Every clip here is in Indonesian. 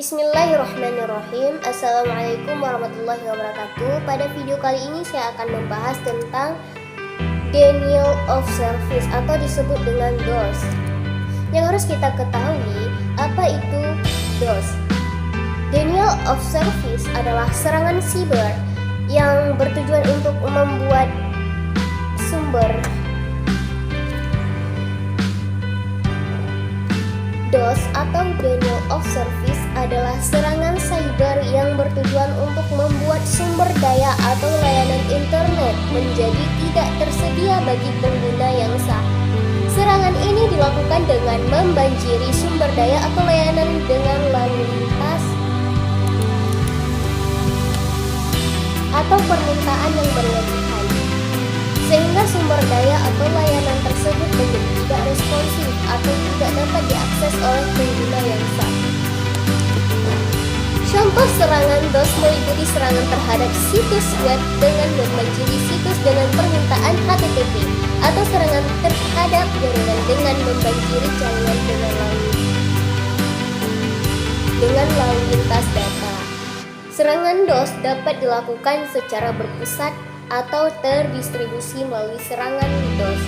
Bismillahirrahmanirrahim. Assalamualaikum warahmatullahi wabarakatuh. Pada video kali ini saya akan membahas tentang denial of service atau disebut dengan DOS. Yang harus kita ketahui, apa itu DOS? Denial of service adalah serangan siber yang bertujuan untuk membuat sumber DOS atau denial of service adalah serangan cyber yang bertujuan untuk membuat sumber daya atau layanan internet menjadi tidak tersedia bagi pengguna yang sah. Serangan ini dilakukan dengan membanjiri sumber daya atau layanan dengan lalu lintas atau permintaan yang berlebihan, sehingga sumber daya atau layanan tersebut menjadi tidak responsif atau tidak dapat diakses oleh pengguna yang sah. Contoh serangan DOS meliputi serangan terhadap situs web dengan membanjiri situs dengan permintaan HTTP, atau serangan terhadap jaringan dengan membanjiri jaringan dengan lalu lintas data. Serangan DOS dapat dilakukan secara berpusat atau terdistribusi melalui serangan DOS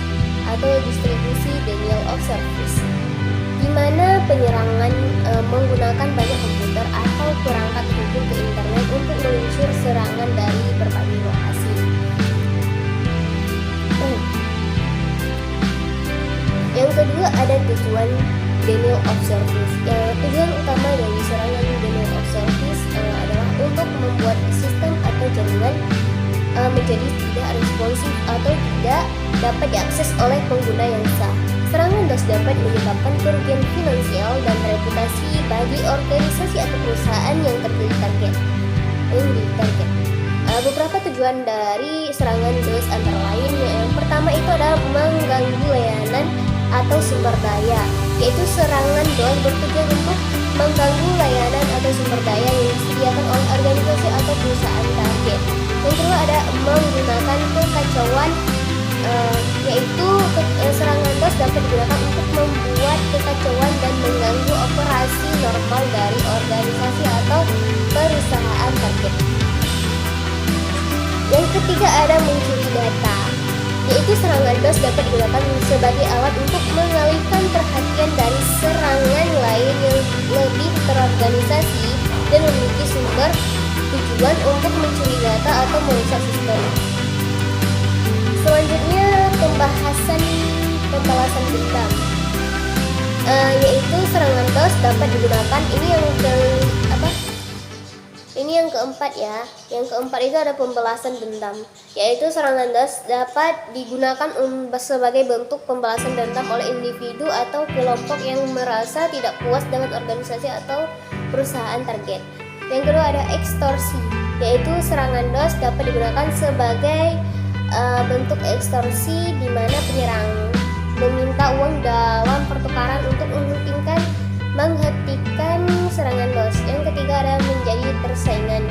atau distribusi denial of service, di mana penyerangan menggunakan banyak komputer atau perangkat terhubung ke internet untuk meluncur serangan dari berbagai lokasi. Yang kedua ada tujuan denial of service. Tujuan utama dari serangan denial of service adalah untuk membuat sistem atau jaringan menjadi tidak responsif atau tidak dapat diakses oleh pengguna yang sah. Serangan DOS dapat menyebabkan kerugian finansial dan reputasi bagi organisasi atau perusahaan yang terpilih target. Beberapa tujuan dari serangan DOS antara lain yang pertama itu adalah mengganggu layanan atau sumber daya, yaitu serangan DOS bertujuan untuk mengganggu layanan atau sumber daya yang disediakan oleh organisasi atau perusahaan target. Yang kedua ada menggunakan kekacauan, yaitu serangan DOS dapat digunakan untuk membuat kekacauan dan mengganggu operasi normal dari organisasi atau perusahaan target. Yang ketiga ada mencuri data, yaitu serangan DOS dapat digunakan sebagai alat untuk mengalihkan perhatian dari serangan lain yang lebih terorganisasi dan memiliki sumber tujuan untuk mencuri data atau merusak sistem. Selanjutnya pembalasan dendam, yaitu serangan DOS dapat digunakan ini yang keempat ya. Yang keempat itu ada pembalasan dendam, yaitu serangan DOS dapat digunakan sebagai bentuk pembalasan dendam oleh individu atau kelompok yang merasa tidak puas dengan organisasi atau perusahaan target. Yang kedua ada ekstorsi, yaitu serangan DOS dapat digunakan sebagai bentuk ekstorsi di mana penyerang meminta uang dalam pertukaran untuk menghentikan serangan DOS. Yang ketiga ada menjadi persaingan,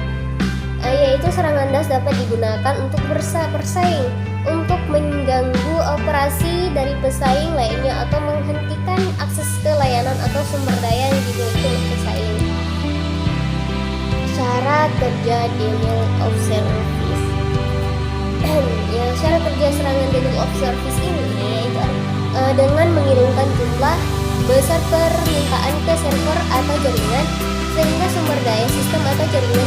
yaitu serangan DOS dapat digunakan untuk bersaing untuk mengganggu operasi dari pesaing lainnya atau menghentikan akses ke layanan atau sumber daya yang dimiliki oleh pesaing. Cara kerja denial of service. Cara kerja serangan denial of service ini yaitu dengan mengirimkan jumlah besar permintaan ke server atau jaringan, sehingga sumber daya sistem atau jaringan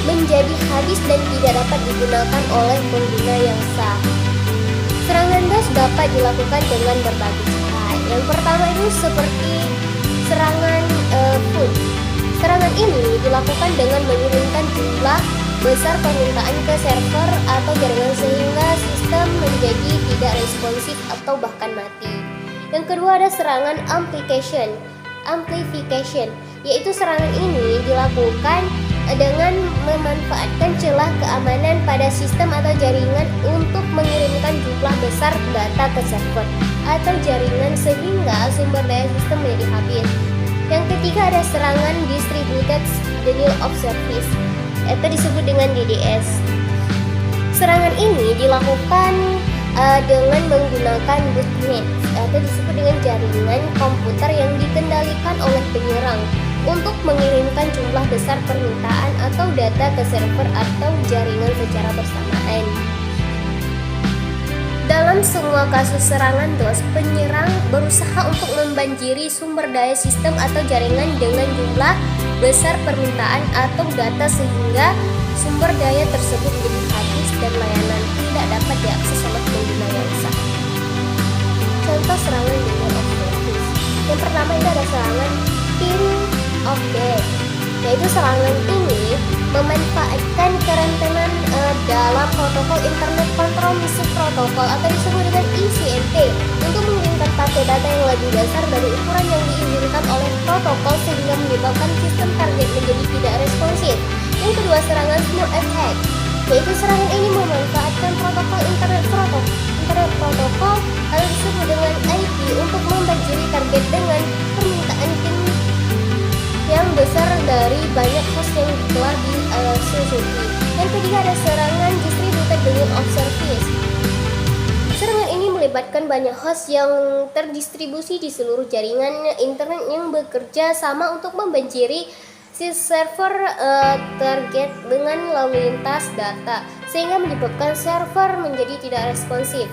menjadi habis dan tidak dapat digunakan oleh pengguna yang sah. Serangan DOS dapat dilakukan dengan berbagai cara. Yang pertama itu seperti serangan push. Serangan ini dilakukan dengan mengirimkan jumlah besar permintaan ke server atau jaringan sehingga sistem menjadi tidak responsif atau bahkan mati. Yang kedua ada serangan amplification, yaitu serangan ini dilakukan dengan memanfaatkan celah keamanan pada sistem atau jaringan untuk mengirimkan jumlah besar data ke server atau jaringan sehingga sumber daya sistem menjadi habis. Yang ketiga ada serangan distributed denial of service, atau disebut dengan DDoS. Serangan ini dilakukan dengan menggunakan botnet. atau disebut dengan jaringan komputer yang dikendalikan oleh penyerang untuk mengirimkan jumlah besar permintaan atau data ke server atau jaringan secara bersamaan. Dalam semua kasus serangan DOS, penyerang berusaha untuk membanjiri sumber daya sistem atau jaringan dengan jumlah besar permintaan atau data sehingga sumber daya tersebut menjadi habis dan layanan tidak dapat diakses oleh pengguna yang sah. Contoh serangan denial of service. Yang pertama ini ada serangan pin of death, yaitu serangan ini memanfaatkan kerentenan dalam protokol Internet Compromise Protocol atau disebut dengan ECMP untuk mengirimkan paket data yang lebih besar dari ukuran yang diizinkan oleh protokol sehingga menyebabkan sistem target menjadi tidak responsif. Yang kedua, serangan smooth attack, yaitu serangan ini memanfaatkan protokol Internet Protocol atau disebut dengan IP untuk membanjiri target dengan permintaan pin yang besar dari banyak host yang telah disusupi. Yang ketiga ada serangan distributed denial of service. Serangan ini melibatkan banyak host yang terdistribusi di seluruh jaringan internet yang bekerja sama untuk membanjiri si server target dengan lalu lintas data sehingga menyebabkan server menjadi tidak responsif.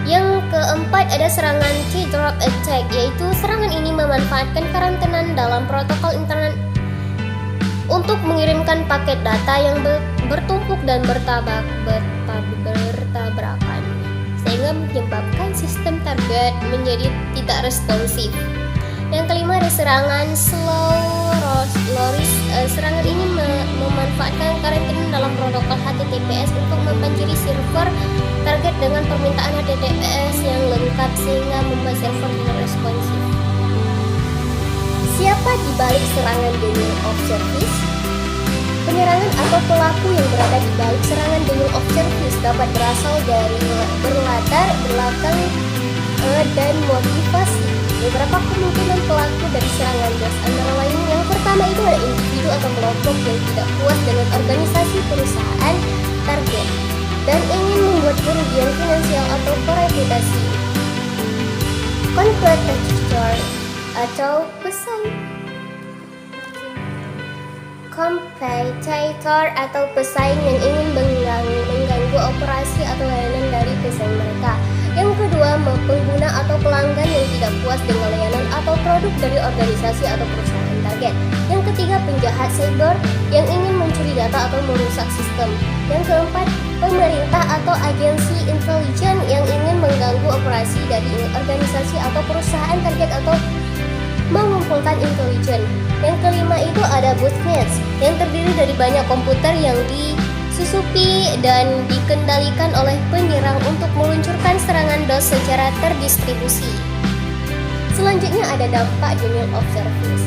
Yang keempat ada serangan keydrop attack, yaitu serangan ini memanfaatkan kerentenan dalam protokol internet untuk mengirimkan paket data yang bertumpuk dan bertabrakan sehingga menyebabkan sistem target menjadi tidak responsif. Yang kelima ada serangan slow loris. Serangan ini memanfaatkan kerentenan dalam protokol HTTPS untuk membanjiri server target dengan permintaan HTTPS yang lengkap sehingga membuat server tidak responsif. Siapa di balik serangan denial of service? Penyerangan atau pelaku yang berada di balik serangan denial of service dapat berasal dari berlatar belakang dan motivasi. Beberapa kemungkinan pelaku dari serangan DOS antara lain yang pertama itu ada individu atau kelompok yang tidak puas dengan organisasi perusahaan target dan ingin membuat kerugian finansial atau reputasi. Competitor atau pesaing. Competitor atau pesaing yang ingin mengganggu operasi atau layanan dari pesaing mereka. Yang kedua, pengguna atau pelanggan yang tidak puas dengan layanan atau produk dari organisasi atau perusahaan target. Yang ketiga, penjahat cyber yang ingin mencuri data atau merusak sistem. Yang keempat, pemerintah atau agensi intelijen yang ingin mengganggu operasi dari organisasi atau perusahaan target atau mengumpulkan intelijen. Yang kelima itu ada botnet yang terdiri dari banyak komputer yang disusupi dan dikendalikan oleh penyerang untuk meluncurkan serangan DOS secara terdistribusi. Selanjutnya ada dampak denial of service.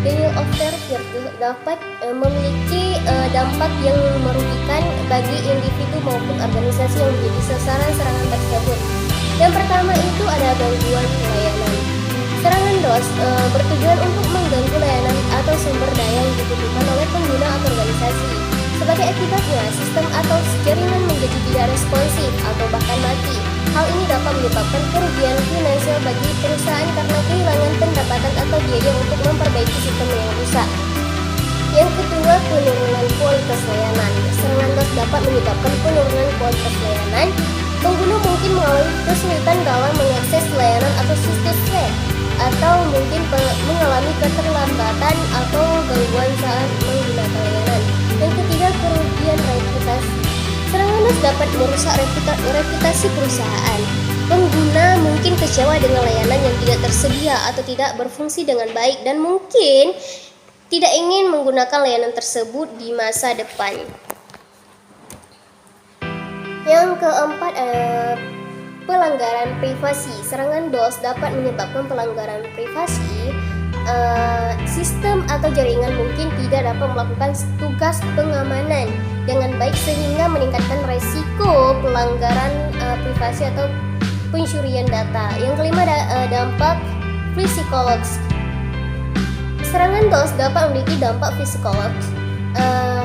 Denial of service dapat memiliki dampak yang merugikan bagi individu maupun organisasi yang menjadi sasaran serangan tersebut. Yang pertama itu ada gangguan layanan. Serangan DOS bertujuan untuk mengganggu layanan atau sumber daya yang dibutuhkan oleh pengguna atau organisasi. Sebagai akibatnya, sistem atau jaringan menjadi tidak responsif atau bahkan mati. Hal ini dapat menyebabkan kerugian finansial bagi perusahaan karena kehilangan pendapatan atau biaya untuk memperbaiki sistem yang rusak. Yang kedua, penurunan kualitas layanan. Serangan DOS dapat menyebabkan penurunan kualitas layanan. Pengguna mungkin mengalami kesulitan dalam mengakses layanan atau situs web, atau mungkin mengalami keterlambatan atau gangguan saat menggunakan layanan. Yang ketiga, kerugian reputasi. Serangan DOS dapat merusak reputasi perusahaan. Pengguna mungkin kecewa dengan layanan yang tidak tersedia atau tidak berfungsi dengan baik dan mungkin tidak ingin menggunakan layanan tersebut di masa depan. Yang keempat, pelanggaran privasi. Serangan DOS dapat menyebabkan pelanggaran privasi. Sistem atau jaringan mungkin tidak dapat melakukan tugas pengamanan dengan baik sehingga meningkatkan resiko pelanggaran privasi atau pencurian data. Yang kelima, dampak psikologis. Serangan DOS dapat memiliki dampak psikologis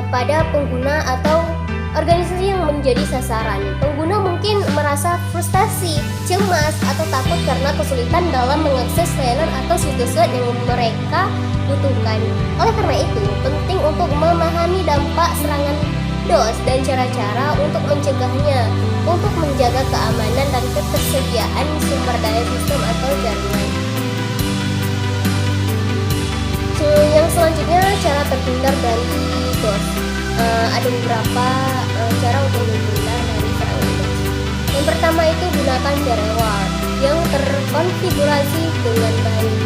pada pengguna atau organisasi yang menjadi sasaran. Pengguna mungkin merasa frustasi, cemas, atau takut karena kesulitan dalam mengakses layanan atau situs web yang mereka butuhkan. Oleh karena itu, penting untuk memahami dampak serangan DOS dan cara-cara untuk mencegahnya, untuk menjaga keamanan dan ketersediaan sumber daya sistem atau jaringan. Yang selanjutnya, cara terhindar dari DOS. Ada beberapa cara untuk menghindar dari serangan DOS. Yang pertama itu gunakan firewall yang terkonfigurasi dengan baik.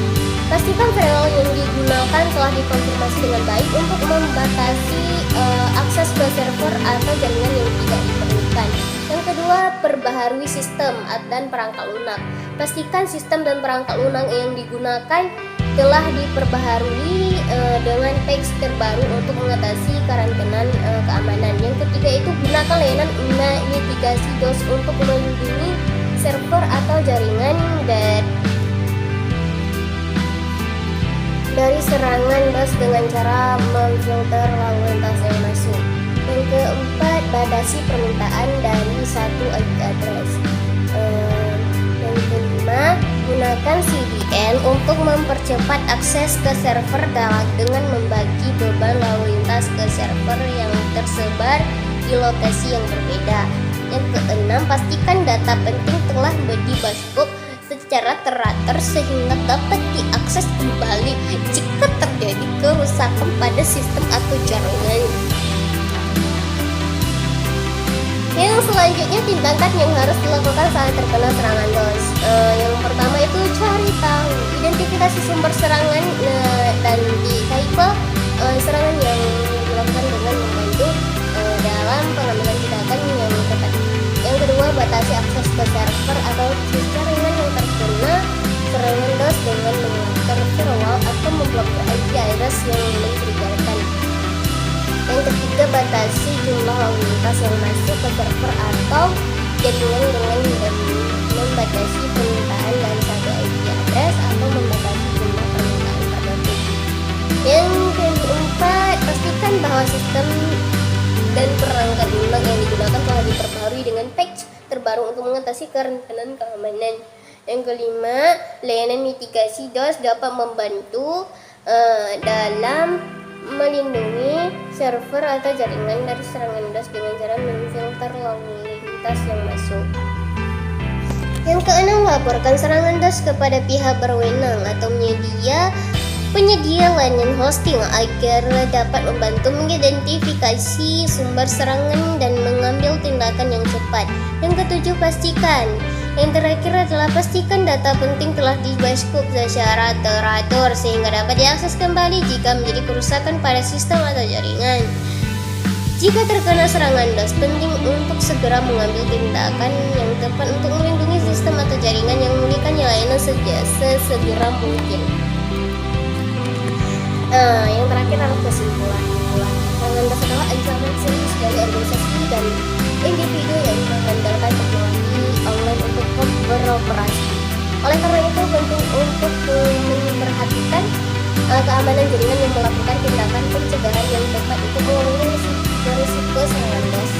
Pastikan firewall yang digunakan telah dikonfirmasi dengan baik untuk membatasi akses ke server atau jaringan yang tidak diperlukan. Yang kedua, perbaharui sistem dan perangkat lunak. Pastikan sistem dan perangkat lunak yang digunakan telah diperbaharui dengan patch terbaru untuk mengatasi kerentenan keamanan. Yang ketiga itu gunakan layanan mitigasi DOS untuk melindungi server atau jaringan dari serangan DOS dengan cara memfilter lalu lintas yang masuk. Yang keempat, batasi permintaan dari satu IP address. Yang kelima, gunakan CDN untuk mempercepat akses ke server dengan membagi beban lalu lintas ke server yang tersebar di lokasi yang berbeda. Yang keenam, pastikan data penting telah di-backup secara teratur sehingga dapat diakses kembali jika terjadi kerusakan pada sistem atau jaringan. Yang selanjutnya, tindakan yang harus dilakukan saat terkena serangan DOS. Yang pertama itu cari tahu, identifikasi sumber serangan dan tipe serangan yang dilakukan dengan membantu dalam pengambilan tindakan yang tepat. Yang kedua, batasi akses ke server atau jaringan yang terkena serangan DOS dengan mengaktifkan firewall atau memblokir IP address yang mencurigakan. Yang ketiga, batasi jumlah lalu lintas yang masuk ke server atau jaringan dengan membatasi permintaan dari satu IP address atau membatasi jumlah permintaan tertentu. Yang keempat, pastikan bahwa sistem dan perangkat lunak yang digunakan telah diperbaharui dengan patch terbaru untuk mengatasi kerentanan keamanan. Yang kelima, layanan mitigasi DOS dapat membantu dalam melindungi server atau jaringan dari serangan DOS dengan cara memfilter lalu lintas yang masuk. Yang keenam, laporkan serangan DOS kepada pihak berwenang atau penyedia layanan hosting agar dapat membantu mengidentifikasi sumber serangan dan mengambil tindakan yang cepat. Yang ketujuh, pastikan. Yang terakhir adalah pastikan data penting telah di-backup secara teratur sehingga dapat diakses kembali jika menjadi kerusakan pada sistem atau jaringan. Jika terkena serangan DOS, penting untuk segera mengambil tindakan yang tepat untuk melindungi sistem atau jaringan yang memiliki layanan sesegera mungkin. Yang terakhir adalah kesimpulan. Serangan DOS adalah ancaman serius dari organisasi dan individu yang mengandalkan teknologi online untuk beroperasi. Oleh karena itu, penting untuk memperhatikan keamanan jaringan yang melakukan tindakan pencegahan yang tepat untuk mengurangi risiko serangan DOS.